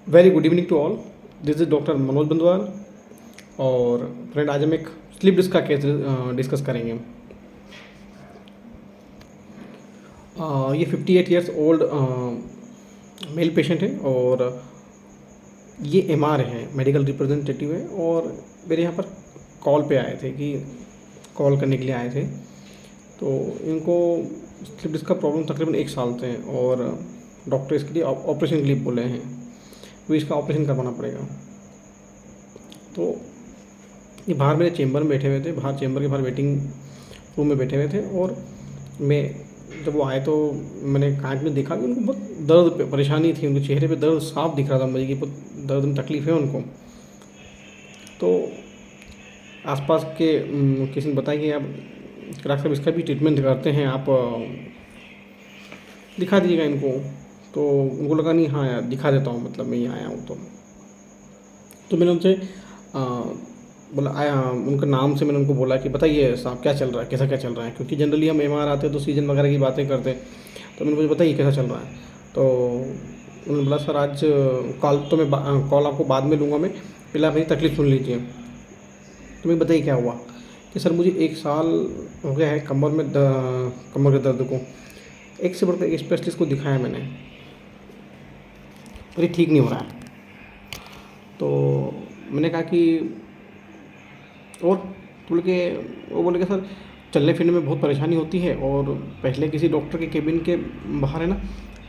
Very good evening to all. This is doctor Manoj Bandwal. और friend, आज हम एक स्लीप डिस्क का केस डिस्कस करेंगे। ये 58 ईयर्स ओल्ड मेल पेशेंट है और ये एमआर है, मेडिकल रिप्रेजेंटेटिव है। और मेरे यहाँ पर कॉल पे आए थे कि कॉल करने के लिए आए थे। तो इनको स्लीप डिस्क का प्रॉब्लम तकरीबन 1 साल से है और डॉक्टर इसके लिए ऑपरेशन के लिए बोले हैं, तो इसका ऑपरेशन करवाना पड़ेगा। तो ये बाहर मेरे चेंबर में बैठे हुए थे, बाहर चेंबर के बाहर वेटिंग रूम में बैठे हुए थे। और मैं जब वो आए तो मैंने कांच में देखा कि उनको बहुत दर्द परेशानी थी, उनके चेहरे पे दर्द साफ दिख रहा था मुझे कि बहुत दर्द में तकलीफ़ है उनको। तो आसपास के किसी ने बताया कि आप डॉक्टर साहब इसका भी ट्रीटमेंट करते हैं, आप दिखा दीजिएगा इनको। तो उनको लगा नहीं, हाँ यार दिखा देता हूँ, मतलब मैं यहाँ आया हूँ। तो मैंने उनसे बोला आया, उनका नाम से मैंने उनको बोला कि बताइए साहब क्या चल रहा है, कैसा क्या चल रहा है, क्योंकि जनरली हम एमआर आते हैं तो सीजन वगैरह की बातें करते हैं। तो मैंने मुझे बताइए कैसा चल रहा है। तो उन्होंने बोला सर आज कॉल तो मैं कॉल आपको बाद में लूँगा, मैं पहले आप मेरी तकलीफ़ सुन लीजिए। तो मैं बताइए क्या हुआ कि सर मुझे 1 साल हो गया है कमर के दर्द को। एक से बढ़कर एक स्पेशलिस्ट को दिखाया मैंने, पर ये ठीक नहीं हो रहा है। तो मैंने कहा कि और तो बोले कि वो बोले कि सर चलने फिरने में बहुत परेशानी होती है, और पहले किसी डॉक्टर के केबिन के बाहर है ना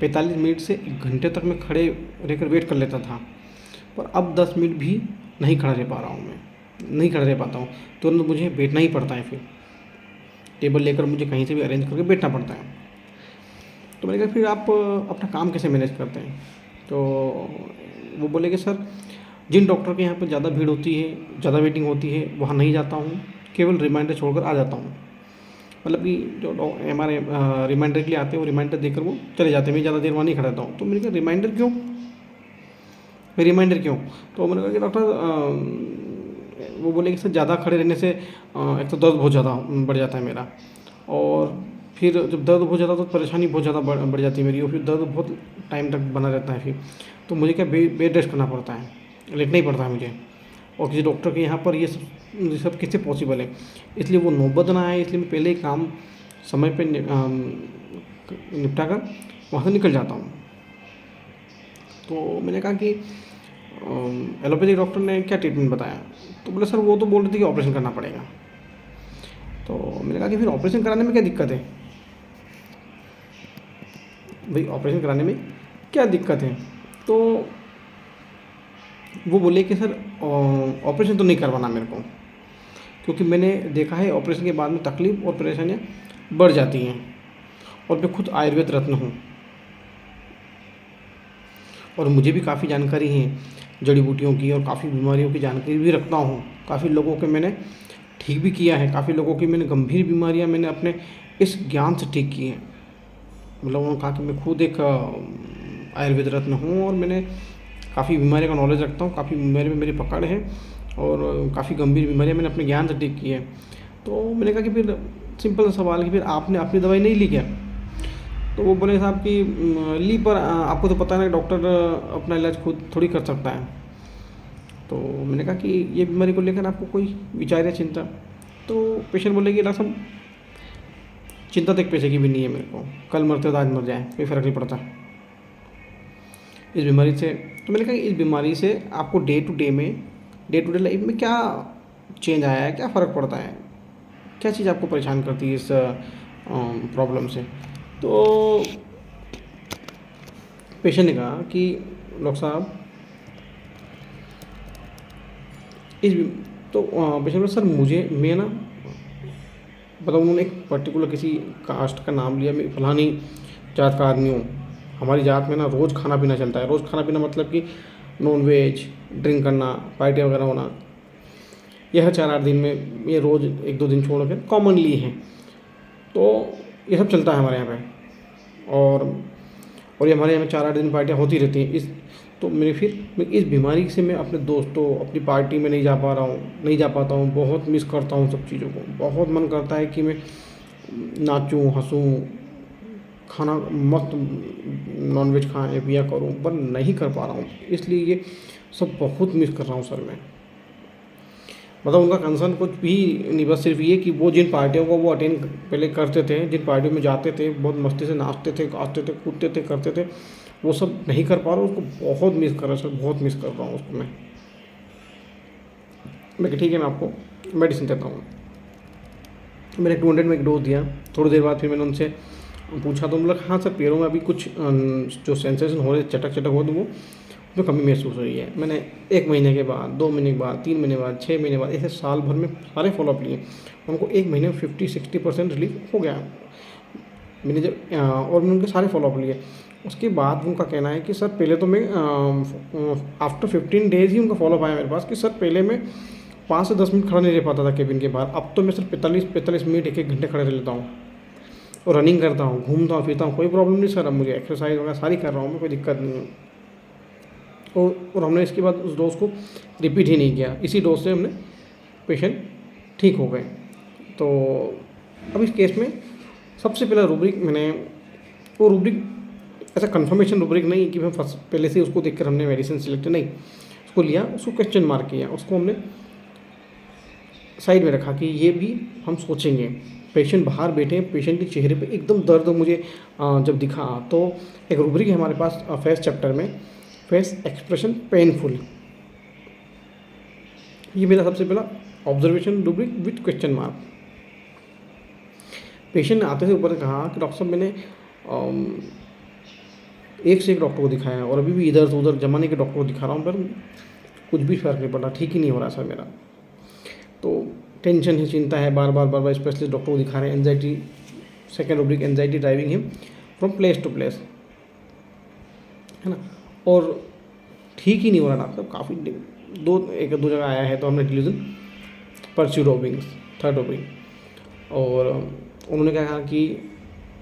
45 मिनट से 1 घंटे तक मैं खड़े रहकर वेट कर लेता था, पर अब 10 मिनट भी नहीं खड़ा रह पा रहा हूँ, मैं नहीं खड़ा रह पाता हूँ। तुरंत मुझे बैठना ही पड़ता है, फिर टेबल लेकर मुझे कहीं से भी अरेंज करके बैठना पड़ता है। तो मैंने कहा फिर आप अपना काम कैसे मैनेज करते हैं। तो वो बोले कि सर जिन डॉक्टर के यहाँ पर ज़्यादा भीड़ होती है, ज़्यादा वेटिंग होती है, वहाँ नहीं जाता हूँ, केवल रिमाइंडर छोड़कर आ जाता हूँ। मतलब कि जो हमारे रिमाइंडर के लिए आते हैं वो रिमाइंडर देकर वो चले जाते हैं, मैं ज़्यादा देर वहाँ नहीं खड़ा रहता हूँ। तो मैंने कहा रिमाइंडर क्यों, मैं रिमाइंडर क्यों। तो मैंने कहा कि डॉक्टर वो बोले कि सर ज़्यादा खड़े रहने से एक तो दर्द बहुत ज़्यादा बढ़ जाता है मेरा, और फिर जब दर्द बहुत ज़्यादा तो परेशानी बहुत ज़्यादा बढ़ जाती है मेरी, और फिर दर्द बहुत टाइम तक बना रहता है। फिर तो मुझे क्या बेड रेस्ट करना पड़ता है, लेटना ही पड़ता है मुझे। और किसी डॉक्टर के यहाँ पर ये सब कैसे पॉसिबल है। इसलिए वो नौबत ना आए, इसलिए मैं पहले ही काम समय पे निपटा कर वहाँ से निकल जाता हूँ। तो मैंने कहा कि एलोपैथिक डॉक्टर ने क्या ट्रीटमेंट बताया। तो बोले सर वो तो बोल रहे थे कि ऑपरेशन करना पड़ेगा। तो मैंने कहा कि फिर ऑपरेशन कराने में क्या दिक्कत है भाई, ऑपरेशन कराने में क्या दिक्कत है। तो वो बोले कि सर ऑपरेशन तो नहीं करवाना मेरे को, क्योंकि मैंने देखा है ऑपरेशन के बाद में तकलीफ़ और परेशानियाँ बढ़ जाती हैं, और मैं खुद आयुर्वेद रत्न हूँ और मुझे भी काफ़ी जानकारी है जड़ी बूटियों की, और काफ़ी बीमारियों की जानकारी भी रखता हूँ। काफ़ी लोगों के मैंने ठीक भी किया है, काफ़ी लोगों की मैंने गंभीर बीमारियाँ मैंने अपने इस ज्ञान से ठीक की हैं। मतलब उन्होंने कहा कि मैं खुद एक आयुर्वेद रत्न हूँ और मैंने काफ़ी बीमारियों का नॉलेज रखता हूँ, काफ़ी बीमारी में मेरी पकड़ है, और काफ़ी गंभीर बीमारियाँ मैंने अपने ज्ञान से ठीक की है। तो मैंने कहा कि फिर सिंपल सा सवाल कि फिर आपने अपनी दवाई नहीं ली क्या। तो वो बोले साहब कि ली, पर आपको तो पता है ना डॉक्टर अपना इलाज खुद थोड़ी कर सकता है। तो मैंने कहा कि ये बीमारी को लेकर आपको कोई विचार या चिंता। तो पेशेंट बोले कि डॉक्टर साहब चिंता तो एक पैसे की भी नहीं है मेरे को, कल मरते तो आज मर जाए कोई फ़र्क नहीं पड़ता इस बीमारी से। तो मैंने कहा कि इस बीमारी से आपको डे टू डे लाइफ में क्या चेंज आया है, क्या फ़र्क पड़ता है, क्या चीज़ आपको परेशान करती है इस प्रॉब्लम से। तो पेशेंट ने कहा कि डॉक्टर साहब इस तो पेशेंट ने सर मुझे मैं ना मतलब उन्होंने एक पर्टिकुलर किसी कास्ट का नाम लिया, मैं फलानी जात का आदमी हूँ। हमारी जात में ना रोज़ खाना पीना चलता है। रोज़ खाना पीना मतलब कि नॉन वेज, ड्रिंक करना, पार्टी वगैरह होना, यह हर 4-8 दिन में, ये रोज़ 1-2 दिन छोड़ कर कॉमनली है। तो ये सब चलता है हमारे यहाँ पे, और ये हमारे यहाँ में 4-8 दिन पार्टियाँ होती रहती हैं। तो मैं इस बीमारी से मैं अपने दोस्तों, अपनी पार्टी में नहीं जा पा रहा हूँ, नहीं जा पाता हूँ, बहुत मिस करता हूँ सब चीज़ों को। बहुत मन करता है कि मैं नाचूँ, हँसूँ, खाना मस्त नॉनवेज खाएँ पिया करूँ, पर नहीं कर पा रहा हूँ। इसलिए ये सब बहुत मिस कर रहा हूँ सर मैं। मतलब उनका कंसर्न कुछ भी नहीं, बस सिर्फ़ ये कि वो जिन पार्टियों को वो अटेंड पहले करते थे, जिन पार्टियों में जाते थे, बहुत मस्ती से नाचते थे, गाते थे, कूदते थे, करते थे, वो सब नहीं कर पा रहा हूँ। उसको बहुत मिस कर रहा हूँ सर, बहुत मिस कर रहा हूँ उसको मैं कहा ठीक है मैं आपको मेडिसिन देता हूँ। मैंने 200 में एक डोज़ दिया। थोड़ी देर बाद फिर मैंने उनसे पूछा तो मतलब हाँ सर पैरों में अभी कुछ जो सेंसेशन हो रहे चटक चटक हो तो वो में कमी महसूस हो रही है। मैंने 1 महीने के बाद, 2 महीने के बाद, 3 महीने बाद, 6 महीने बाद, ऐसे साल भर में सारे फॉलोअप लिए। उनको 1 महीने में 50-60% रिलीफ हो गया। मैंने जब और मैंने उनके सारे फॉलोअप लिए। उसके बाद उनका कहना है कि सर पहले तो मैं आफ्टर 15 डेज़ ही उनका फॉलोअप आया मेरे पास कि सर पहले मैं 5 से 10 मिनट खड़ा नहीं रह पाता था केबिन के बाहर, अब तो मैं सिर्फ 45 मिनट 1-1 घंटे खड़े रह लेता हूँ और रनिंग करता हूँ, घूमता हूँ, फिरता हूँ, कोई प्रॉब्लम नहीं सर। अब मुझे एक्सरसाइज वगैरह सारी कर रहा हूँ मैं, कोई दिक्कत नहीं है। और हमने इसके बाद उस डोज़ को रिपीट ही नहीं किया। इसी डोज से हमने पेशेंट ठीक हो गए। तो अब इस केस में सबसे पहला रूब्रिक मैंने वो रूब्रिक ऐसा कंफर्मेशन रूब्रिक नहीं कि मैं फर्स्ट पहले से उसको देखकर हमने मेडिसिन सिलेक्ट नहीं, उसको लिया, उसको क्वेश्चन मार्क किया, उसको हमने साइड में रखा कि ये भी हम सोचेंगे। पेशेंट बाहर बैठे, पेशेंट के चेहरे पे एकदम दर्द मुझे जब दिखा तो एक रूब्रिक है हमारे पास फेस चैप्टर में, फेस एक्सप्रेशन पेनफुल। ये मेरा सबसे पहला observation rubric with question mark. Patient ने आते से ऊपर कहा कि डॉक्टर साहब मैंने एक से एक डॉक्टर को दिखाया और अभी भी इधर से उधर जमाने के डॉक्टर को दिखा रहा हूँ पर कुछ भी फ़र्क नहीं पड़ा, ठीक ही नहीं हो रहा सर मेरा। तो टेंशन है, चिंता है, बार बार स्पेशलिस्ट डॉक्टर को दिखा रहे हैं। Anxiety, second rubric anxiety driving him from place to place, है ना। और ठीक ही नहीं हो रहा डॉक्टर साहब, काफ़ी एक दो जगह आया है तो हमने delusion pursue robin, third robin. और उन्होंने कहा कि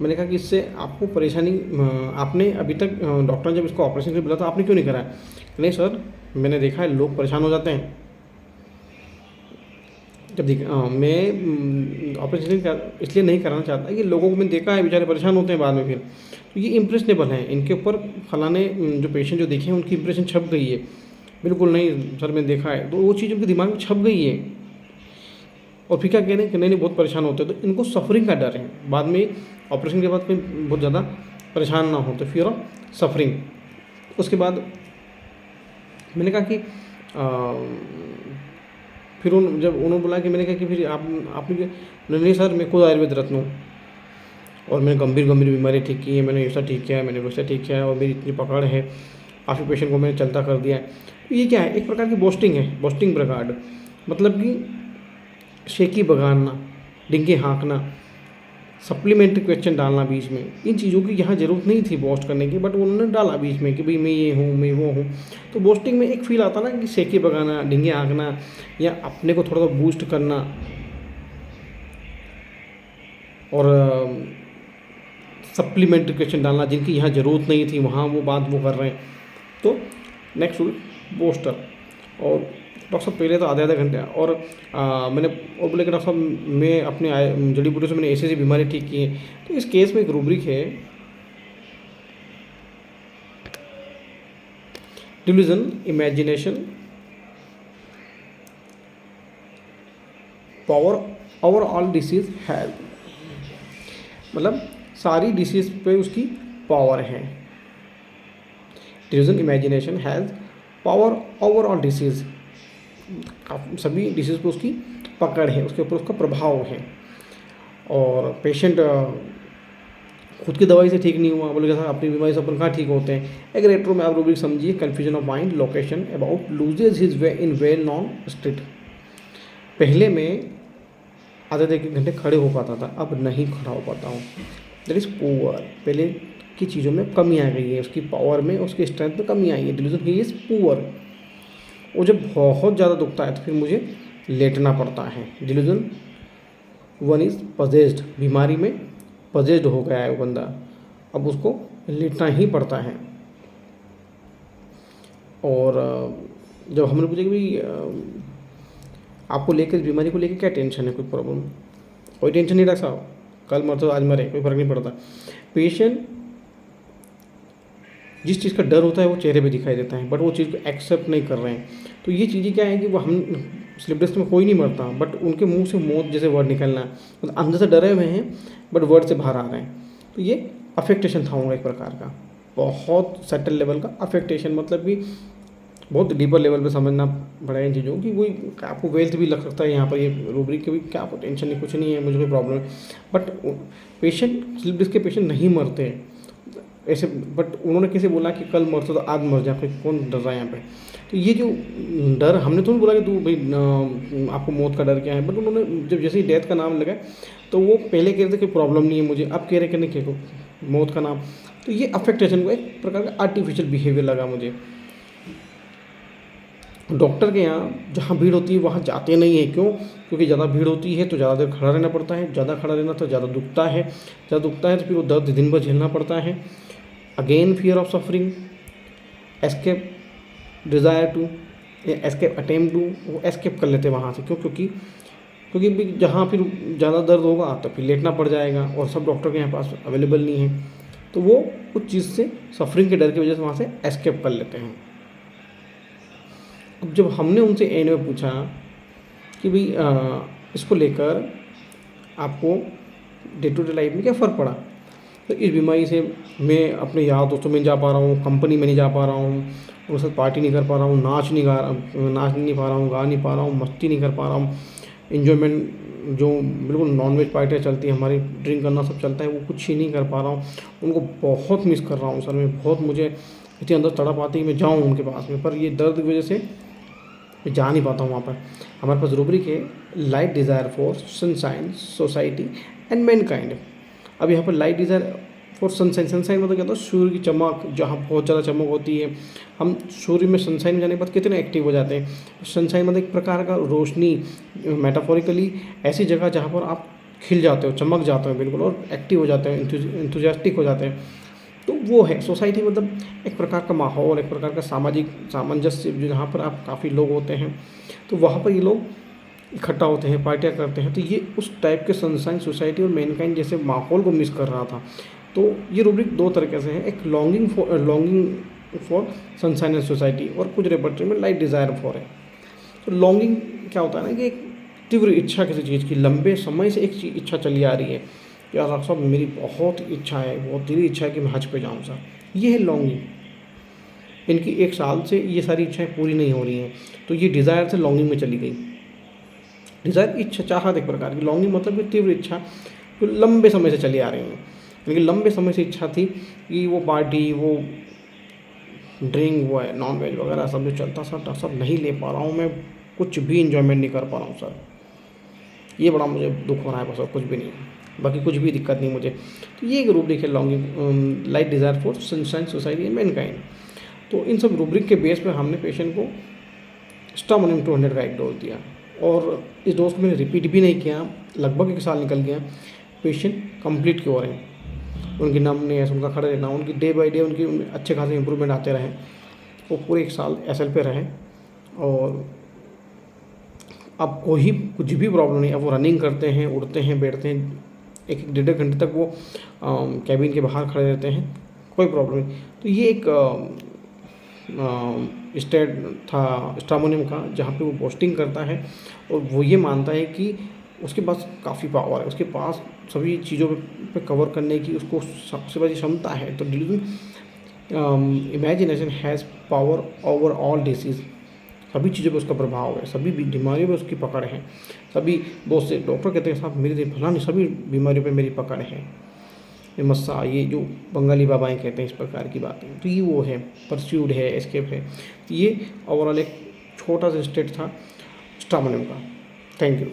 मैंने कहा कि इससे आपको परेशानी आपने अभी तक डॉक्टर ने जब इसको ऑपरेशन के लिए बोला था आपने क्यों नहीं कराया? नहीं सर मैंने देखा है लोग परेशान हो जाते हैं जब मैं ऑपरेशन इसलिए नहीं कराना चाहता कि लोगों को मैंने देखा है बेचारे परेशान होते हैं बाद में फिर। तो ये इम्प्रेशनेबल हैं, इनके ऊपर फलाने जो पेशेंट जो देखे हैं उनकी इंप्रेशन छप गई है। बिल्कुल नहीं सर मैंने देखा है, तो वो चीज़ उनके दिमाग में छप गई है और फिर क्या कह रहे हैं कि नहीं बहुत परेशान होते हैं। तो इनको सफरिंग का डर है, बाद में ऑपरेशन के बाद कोई बहुत ज़्यादा परेशान ना हो, तो फियर ऑफ सफरिंग। उसके बाद मैंने कहा कि फिर जब उन्होंने बोला कि मैंने कहा कि फिर आपने नहीं सर मैं खुद आयुर्वेद रत्न हूँ और मैंने गंभीर बीमारी ठीक की है, मैंने ऐसा ठीक किया है, मैंने वैसा ठीक किया है और मेरी इतनी पकड़ है, काफ़ी पेशेंट को मैंने चलता कर दिया है। तो ये क्या है, एक प्रकार की बोस्टिंग है, बोस्टिंग ब्रिगाड, मतलब कि शेकी बगाना, डिंगे हाँकना, सप्लीमेंट्री क्वेश्चन डालना बीच में। इन चीज़ों की यहाँ ज़रूरत नहीं थी बोस्ट करने की, बट उन्होंने डाला बीच में कि भाई मैं ये हूँ, मैं वो हूँ। तो बोस्टिंग में एक फील आता ना कि शेकी बगाना, डिंगे हाँकना या अपने को थोड़ा सा बूस्ट करना और सप्लीमेंट्री क्वेश्चन डालना जिनकी यहाँ ज़रूरत नहीं थी, वहाँ वो बात वो कर रहे हैं। तो नेक्स्ट बोस्टर। और डॉक्टर साहब पहले तो आधे घंटे और मैंने और बोले कि डॉक्टर साहब मैं अपने जड़ी बूटी से मैंने ऐसी बीमारी ठीक की है। तो इस केस में एक रूब्रिक है, delusion, imagination, power overall disease health, मतलब सारी डिसीज पे उसकी पावर है। Delusion, imagination, health, power overall disease, सभी डिसीज़ पे उसकी पकड़ है, उसके ऊपर उसका प्रभाव है। और पेशेंट खुद की दवाई से ठीक नहीं हुआ, बोले सर अपनी बीमारी से अपन कहाँ ठीक होते हैं। एक रेट्रो में आप रूब्रिक समझिए, confusion of mind, location about loses his way in well non street. पहले मैं आधे घंटे खड़े हो पाता था, अब नहीं खड़ा हो पाता हूँ। दैट इज़ पुअर, पहले की चीज़ों में कमी आ गई है, उसकी पावर में, उसकी स्ट्रेंथ में कमी आई है। Delusion, he is poor. वो जब बहुत ज़्यादा दुखता है तो फिर मुझे लेटना पड़ता है। डिल्यूजन, वन इज़ पजेस्ड, बीमारी में पजेस्ड हो गया है वो बंदा, अब उसको लेटना ही पड़ता है। और जब हमने पूछा कि भाई आपको लेकर, बीमारी को लेकर क्या टेंशन है, कोई प्रॉब्लम? कोई टेंशन नहीं रखा साहब, कल मर तो आज मरे, कोई फ़र्क नहीं पड़ता। पेशेंट जिस चीज़ का डर होता है वो चेहरे पे दिखाई देता है, बट वो चीज़ को एक्सेप्ट नहीं कर रहे हैं। तो ये चीज़ें क्या है कि वो हम स्लिप डिस्क में कोई नहीं मरता, बट उनके मुंह से मौत जैसे वर्ड निकलना है, मतलब अंदर से डरे हुए हैं बट वर्ड से बाहर आ रहे हैं। तो ये अफेक्टेशन था उनका एक प्रकार का, बहुत सटल लेवल का अफेक्टेशन, मतलब कि बहुत डीपर लेवल पे समझना पड़ेगा इन चीज़ों की। कोई आपको वेल्थ भी लग सकता है यहाँ पर, ये रूब्रिक के भी क्या आपको टेंशन नहीं, कुछ नहीं है, मुझे कोई प्रॉब्लम है, बट पेशेंट स्लिप डिस्क के पेशेंट नहीं मरते हैं ऐसे। बट उन्होंने कैसे बोला कि कल मरते तो आज मर जाए, कोई कौन डर रहा है यहाँ पे। तो ये जो डर, हमने तो नहीं बोला कि तू भाई आपको मौत का डर क्या है, बट उन्होंने जब जैसे ही डेथ का नाम लगा तो वो पहले कह रहे थे कि प्रॉब्लम नहीं है मुझे, अब कह रहे कि नहीं कि मौत का नाम। तो ये अफेक्टेशन को एक प्रकार का आर्टिफिशियल बिहेवियर लगा मुझे। डॉक्टर के यहाँ जहाँ भीड़ होती है वहाँ जाते नहीं है, क्यों? क्योंकि ज़्यादा भीड़ होती है तो ज़्यादा देर खड़ा रहना पड़ता है, ज़्यादा खड़ा रहना तो ज़्यादा दुखता है, ज़्यादा दुखता है तो फिर वो दर्द दिन भर झेलना पड़ता है। Again fear of suffering, escape desire to, escape attempt to, वो एस्केप कर लेते हैं वहाँ से। क्यों? क्योंकि भी जहाँ फिर ज़्यादा दर्द होगा तो फिर लेटना पड़ जाएगा, और सब डॉक्टर के यहाँ पास अवेलेबल नहीं है, तो वो उस चीज़ से, सफरिंग के डर की वजह से वहाँ से एस्केप कर लेते हैं। अब जब हमने उनसे एंड में पूछा कि भाई इसको लेकर आपको डे टू डे लाइफ में क्या फ़र्क पड़ा, तो इस बीमारी से मैं अपने यार दोस्तों में नहीं जा पा रहा हूँ, कंपनी में नहीं जा पा रहा हूँ, उनके साथ पार्टी नहीं कर पा रहा हूँ, नाच नहीं पा रहा हूँ, गा नहीं पा रहा हूँ, मस्ती नहीं कर पा रहा हूँ, इन्जॉयमेंट जो बिल्कुल नॉनवेज पार्टियाँ चलती है हमारी, ड्रिंक करना सब चलता है, वो कुछ ही नहीं कर पा रहा हूँ। उनको बहुत मिस कर रहा हूँ सर, मैं बहुत, मुझे इतनी अंदर तड़प आती है कि मैं जाऊँ उनके पास में, पर ये दर्द की वजह से मैं जा नहीं पाता हूँ वहाँ पर। हमारे पास रूब्रिक है, light desire for sunshine, society and Mankind. अब यहाँ पर light desire for sunshine, sunshine मतलब क्या होता है? सूर्य की चमक, जहाँ बहुत ज़्यादा चमक होती है, हम सूर्य में सनशाइन में जाने के बाद कितने एक्टिव हो जाते हैं। सनशाइन मतलब एक प्रकार का रोशनी, मेटाफोरिकली ऐसी जगह जहाँ पर आप खिल जाते हो, चमक जाते हो बिल्कुल, और एक्टिव हो जाते हो, इंथुजियास्टिक हो जाते हैं। तो वो है सोसाइटी, मतलब एक प्रकार का माहौल, एक प्रकार का सामाजिक सामंजस्य, जहाँ पर आप काफ़ी लोग होते हैं, तो वहाँ पर ये लोग इकट्ठा होते हैं, पार्टियाँ करते हैं। तो ये उस टाइप के सनशाइन सोसाइटी और मैनकाइंड जैसे माहौल को मिस कर रहा था। तो ये रूब्रिक दो तरीके से है, एक longing for sunshine and society, और कुछ रेपर्टरी में लाइट डिज़ायर फॉर है। तो लॉन्गिंग क्या होता है ना, कि एक तीव्र इच्छा किसी चीज़ की, लंबे समय से एक इच्छा चली आ रही है, यार डॉक्टर साहब मेरी बहुत इच्छा है, बहुत दिली इच्छा है कि मैं हज पे जाऊँ सर, ये है लॉन्गिंग। इनकी 1 साल से ये सारी इच्छाएं पूरी नहीं हो रही हैं, तो ये डिज़ायर से लॉन्गिंग में चली गई। डिज़ायर इच्छा, चाहत एक प्रकार की, लॉन्गिंग मतलब कि तीव्र इच्छा जो लंबे समय से चली आ रही है। लेकिन लंबे समय से इच्छा थी कि वो पार्टी, वो ड्रिंक, वो है नॉन वेज वगैरह सब जो चलता सर, डॉक्टर साहब नहीं ले पा रहा हूँ मैं, कुछ भी इंजॉयमेंट नहीं कर पा रहा हूँ सर, ये बड़ा मुझे दुख हो रहा है, बस और कुछ भी नहीं, बाकी कुछ भी दिक्कत नहीं मुझे। तो ये एक रूब्रिक है, longing light desire for sunshine society and Mankind. तो इन सब रूब्रिक के बेस पर हमने पेशेंट को स्टामोनियम 200 का एक डोज दिया, और इस डोज को मैंने रिपीट भी नहीं किया, लगभग 1 साल निकल गया, पेशेंट कंप्लीट क्योर हैं। उनकी नमनेस, उनका खड़े रहना, उनकी डे बाई डे उनकी अच्छे खासे इंप्रूवमेंट आते रहे, वो पूरे 1 साल एसएल पे रहे, और अब कोई कुछ भी प्रॉब्लम नहीं। अब वो रनिंग करते हैं, उड़ते हैं, बैठते हैं, 1-1 डेढ़ घंटे तक वो कैबिन के बाहर खड़े रहते हैं, कोई प्रॉब्लम नहीं। तो ये एक स्टेट था स्टामोनियम का, जहाँ पे वो पोस्टिंग करता है, और वो ये मानता है कि उसके पास काफ़ी पावर है, उसके पास सभी चीज़ों पे कवर करने की उसको सबसे बड़ी क्षमता है। तो imagination has power over all disease, सभी चीज़ों पे उसका प्रभाव है, सभी बीमारियों पे उसकी पकड़ है। सभी बहुत से डॉक्टर कहते हैं साहब मेरे फलानी सभी बीमारियों पे मेरी पकड़ है, ये मस्सा, ये जो बंगाली बाबाएँ कहते हैं, इस प्रकार की बातें। तो ये वो है, परस्यूड है, एस्केप है। ये ओवरऑल एक छोटा सा स्टेट था स्टामोनियम का। Thank you.